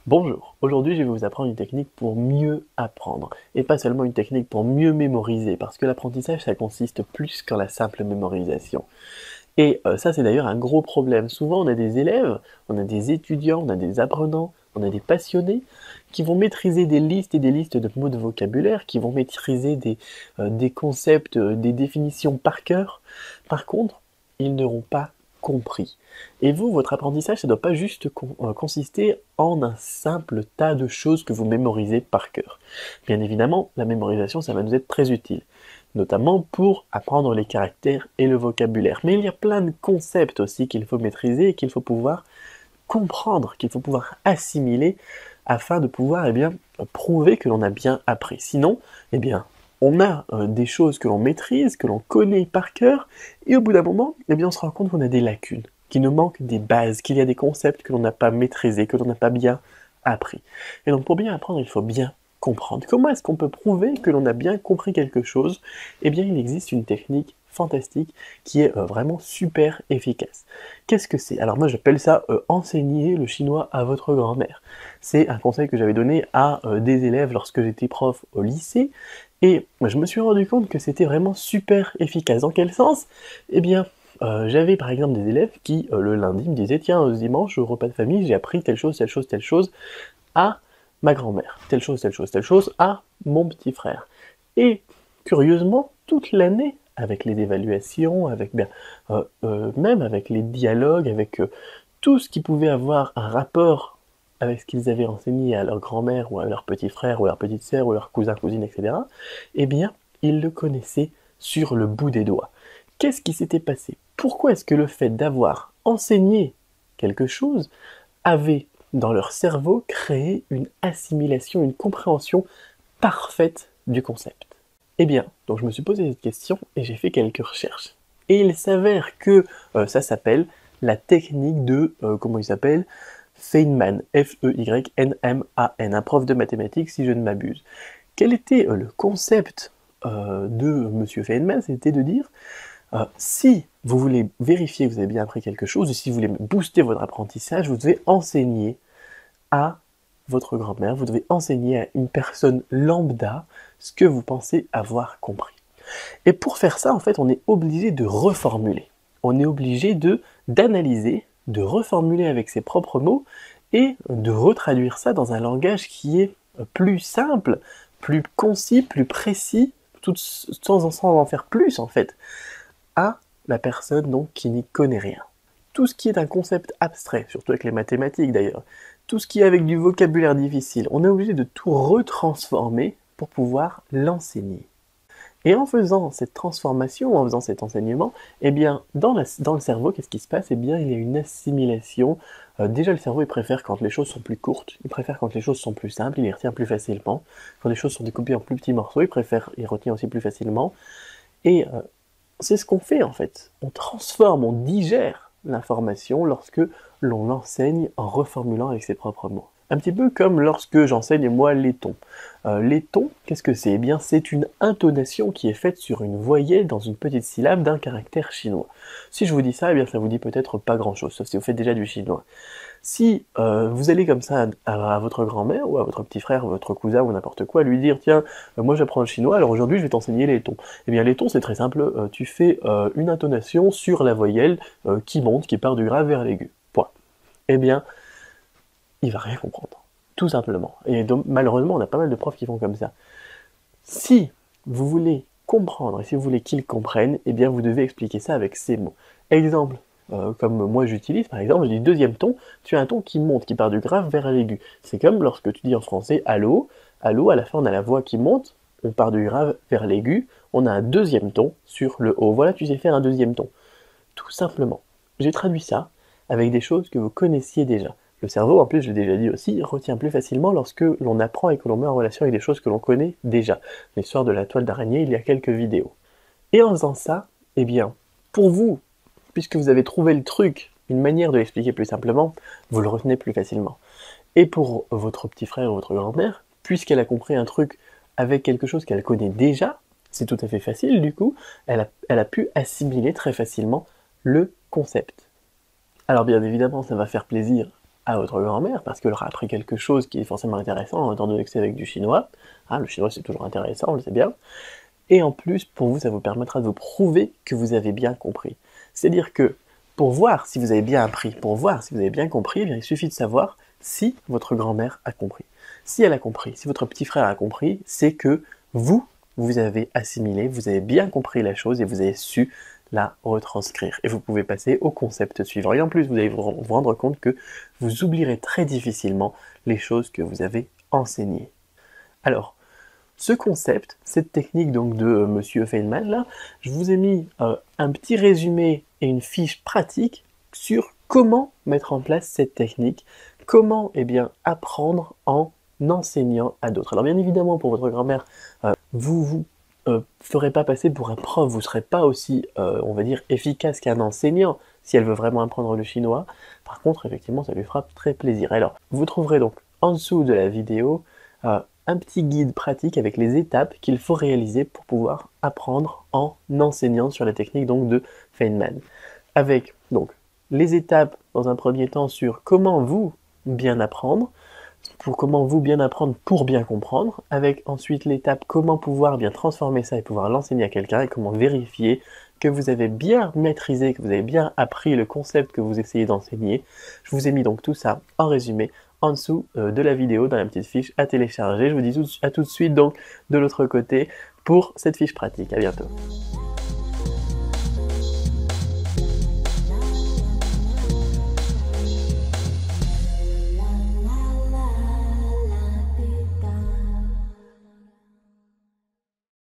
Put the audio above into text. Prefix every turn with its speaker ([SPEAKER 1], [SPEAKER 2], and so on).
[SPEAKER 1] Bonjour, aujourd'hui je vais vous apprendre une technique pour mieux apprendre, et pas seulement une technique pour mieux mémoriser, parce que l'apprentissage ça consiste plus qu'en la simple mémorisation. Et ça c'est d'ailleurs un gros problème. Souvent on a des élèves, on a des étudiants, on a des apprenants, on a des passionnés qui vont maîtriser des listes et des listes de mots de vocabulaire, qui vont maîtriser des concepts, des définitions par cœur. Par contre, ils n'auront pas compris. Et vous, votre apprentissage, ça ne doit pas juste consister en un simple tas de choses que vous mémorisez par cœur. Bien évidemment, la mémorisation, ça va nous être très utile, notamment pour apprendre les caractères et le vocabulaire. Mais il y a plein de concepts aussi qu'il faut maîtriser et qu'il faut pouvoir comprendre, qu'il faut pouvoir assimiler afin de pouvoir prouver que l'on a bien appris. Sinon, on a des choses que l'on maîtrise, que l'on connaît par cœur, et au bout d'un moment, on se rend compte qu'on a des lacunes, qu'il nous manque des bases, qu'il y a des concepts que l'on n'a pas maîtrisés, que l'on n'a pas bien appris. Et donc pour bien apprendre, il faut bien comprendre. Comment est-ce qu'on peut prouver que l'on a bien compris quelque chose? Eh bien, il existe une technique fantastique qui est vraiment super efficace. Qu'est-ce que c'est? Alors moi j'appelle ça enseigner le chinois à votre grand-mère. C'est un conseil que j'avais donné à des élèves lorsque j'étais prof au lycée, et je me suis rendu compte que c'était vraiment super efficace. Dans quel sens? Eh bien, j'avais par exemple des élèves qui, le lundi, me disaient «Tiens, ce dimanche, au repas de famille, j'ai appris telle chose, telle chose, telle chose à ma grand-mère. Telle chose, telle chose, telle chose à mon petit frère». Et curieusement, toute l'année, avec les évaluations, même avec les dialogues, avec tout ce qui pouvait avoir un rapport avec ce qu'ils avaient enseigné à leur grand-mère ou à leur petit frère ou à leur petite sœur ou à leurs cousins, cousines, etc., eh bien, ils le connaissaient sur le bout des doigts. Qu'est-ce qui s'était passé? Pourquoi est-ce que le fait d'avoir enseigné quelque chose avait, dans leur cerveau, créé une assimilation, une compréhension parfaite du concept? Eh bien, donc je me suis posé cette question et j'ai fait quelques recherches. Et il s'avère que ça s'appelle la technique de, comment il s'appelle? Feynman, F-E-Y-N-M-A-N, un prof de mathématiques si je ne m'abuse. Quel était le concept de Monsieur Feynman? C'était de dire, si vous voulez vérifier que vous avez bien appris quelque chose, ou si vous voulez booster votre apprentissage, vous devez enseigner à votre grand-mère, vous devez enseigner à une personne lambda ce que vous pensez avoir compris. Et pour faire ça, en fait, on est obligé de reformuler. On est obligé d'analyser, de reformuler avec ses propres mots et de retraduire ça dans un langage qui est plus simple, plus concis, plus précis, sans en faire plus en fait, à la personne donc qui n'y connaît rien. Tout ce qui est un concept abstrait, surtout avec les mathématiques d'ailleurs, tout ce qui est avec du vocabulaire difficile, on est obligé de tout retransformer pour pouvoir l'enseigner. Et en faisant cette transformation, en faisant cet enseignement, eh bien, dans le cerveau, qu'est-ce qui se passe? Eh bien, il y a une assimilation. Déjà, le cerveau, il préfère quand les choses sont plus courtes, il préfère quand les choses sont plus simples, il les retient plus facilement. Quand les choses sont découpées en plus petits morceaux, il retient aussi plus facilement. Et c'est ce qu'on fait, en fait. On transforme, on digère l'information lorsque l'on l'enseigne en reformulant avec ses propres mots. Un petit peu comme lorsque j'enseigne moi les tons. Les tons, qu'est-ce que c'est? Eh bien, c'est une intonation qui est faite sur une voyelle dans une petite syllabe d'un caractère chinois. Si je vous dis ça, eh bien, ça vous dit peut-être pas grand-chose, sauf si vous faites déjà du chinois. Si vous allez comme ça à votre grand-mère ou à votre petit frère, votre cousin ou n'importe quoi, lui dire tiens, moi j'apprends le chinois, alors aujourd'hui je vais t'enseigner les tons. Eh bien les tons c'est très simple, tu fais une intonation sur la voyelle qui monte, qui part du grave vers l'aigu. Point. Eh bien, il va rien comprendre. Tout simplement. Et donc, malheureusement, on a pas mal de profs qui font comme ça. Si vous voulez comprendre et si vous voulez qu'ils comprennent, eh bien vous devez expliquer ça avec ces mots. Exemple, comme moi j'utilise, par exemple, je dis deuxième ton, tu as un ton qui monte, qui part du grave vers l'aigu. C'est comme lorsque tu dis en français allô, allô, à la fin on a la voix qui monte, on part du grave vers l'aigu, on a un deuxième ton sur le haut. Voilà, tu sais faire un deuxième ton. Tout simplement. J'ai traduit ça avec des choses que vous connaissiez déjà. Le cerveau, en plus, je l'ai déjà dit aussi, retient plus facilement lorsque l'on apprend et que l'on met en relation avec des choses que l'on connaît déjà. L'histoire de la toile d'araignée, il y a quelques vidéos. Et en faisant ça, eh bien, pour vous, puisque vous avez trouvé le truc, une manière de l'expliquer plus simplement, vous le retenez plus facilement. Et pour votre petit frère ou votre grand-mère, puisqu'elle a compris un truc avec quelque chose qu'elle connaît déjà, c'est tout à fait facile du coup, elle a pu assimiler très facilement le concept. Alors bien évidemment, ça va faire plaisir à votre grand-mère, parce qu'elle aura appris quelque chose qui est forcément intéressant, étant donné que c'est avec du chinois. Hein, le chinois c'est toujours intéressant, on le sait bien. Et en plus, pour vous, ça vous permettra de vous prouver que vous avez bien compris. C'est-à-dire que, pour voir si vous avez bien appris, pour voir si vous avez bien compris, eh bien, il suffit de savoir si votre grand-mère a compris. Si elle a compris, si votre petit frère a compris, c'est que vous avez assimilé, vous avez bien compris la chose et vous avez su la retranscrire. Et vous pouvez passer au concept suivant. Et en plus, vous allez vous rendre compte que vous oublierez très difficilement les choses que vous avez enseignées. Alors, ce concept, cette technique donc de Monsieur Feynman, là, je vous ai mis un petit résumé et une fiche pratique sur comment mettre en place cette technique, comment apprendre en enseignant à d'autres. Alors bien évidemment, pour votre grand-mère, vous ferez pas passer pour un prof, vous ne serez pas aussi, on va dire, efficace qu'un enseignant si elle veut vraiment apprendre le chinois. Par contre, effectivement, ça lui fera très plaisir. Alors, vous trouverez donc en dessous de la vidéo un petit guide pratique avec les étapes qu'il faut réaliser pour pouvoir apprendre en enseignant sur la technique donc de Feynman. Avec donc les étapes dans un premier temps sur comment vous bien apprendre, comment vous bien apprendre pour bien comprendre, avec ensuite l'étape comment pouvoir bien transformer ça et pouvoir l'enseigner à quelqu'un et comment vérifier que vous avez bien maîtrisé, que vous avez bien appris le concept que vous essayez d'enseigner. Je vous ai mis donc tout ça en résumé en dessous de la vidéo dans la petite fiche à télécharger. Je vous dis à tout de suite donc de l'autre côté pour cette fiche pratique. À bientôt.